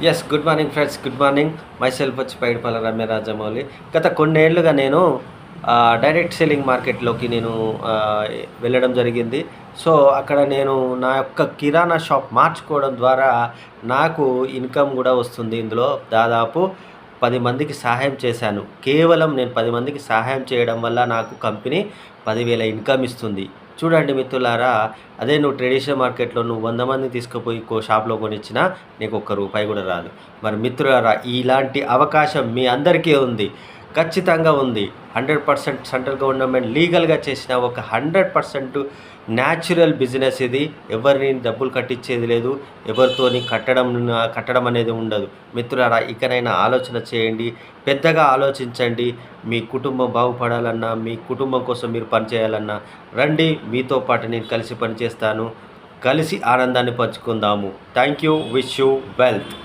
Yes. Good morning friends. Good morning. Myself వచ్చి పైడిపల్ల రమ్య రాజమౌళి. గత కొన్నేళ్లుగా నేను డైరెక్ట్ సెల్లింగ్ మార్కెట్‌లోకి నేను వెళ్ళడం జరిగింది. సో, అక్కడ నేను నా యొక్క కిరాణా షాప్ మార్చుకోవడం ద్వారా నాకు ఇన్‌కమ్ గూడా వస్తుంది. ఇందులో దాదాపు 10 మందికి సహాయం చేశాను. కేవలం నేను 10 మందికి సహాయం చేయడం వల్ల నాకు కంపెనీ 10,000 ఇన్‌కమ్ ఇస్తుంది. చూడండి మిత్రులారా, అదే నువ్వు ట్రెడిషనల్ మార్కెట్‌లో నువ్వు 100 మందిని తీసుకుపోయి షాప్‌లో కొనిచ్చినా నీకు ఒక్క రూపాయి కూడా రాదు. మరి మిత్రులారా, ఇలాంటి అవకాశం మీ అందరికీ ఉంది. ఖచ్చితంగా ఉంది. 100% సెంట్రల్ గవర్నమెంట్ లీగల్‌గా చేసిన ఒక 100% న్యాచురల్ బిజినెస్ ఇది. ఎవరిని డబ్బులు కట్టించేది లేదు. ఎవరితోని కట్టడం అనేది ఉండదు. మిత్రులారా, ఇకనైనా ఆలోచన చేయండి. పెద్దగా ఆలోచించండి. మీ కుటుంబం బాగుపడాలన్నా, మీ కుటుంబం కోసం మీరు పనిచేయాలన్నా రండి, మీతో పాటు నేను కలిసి పనిచేస్తాను. కలిసి ఆనందాన్ని పంచుకుందాము. Thank you. Wish you wealth.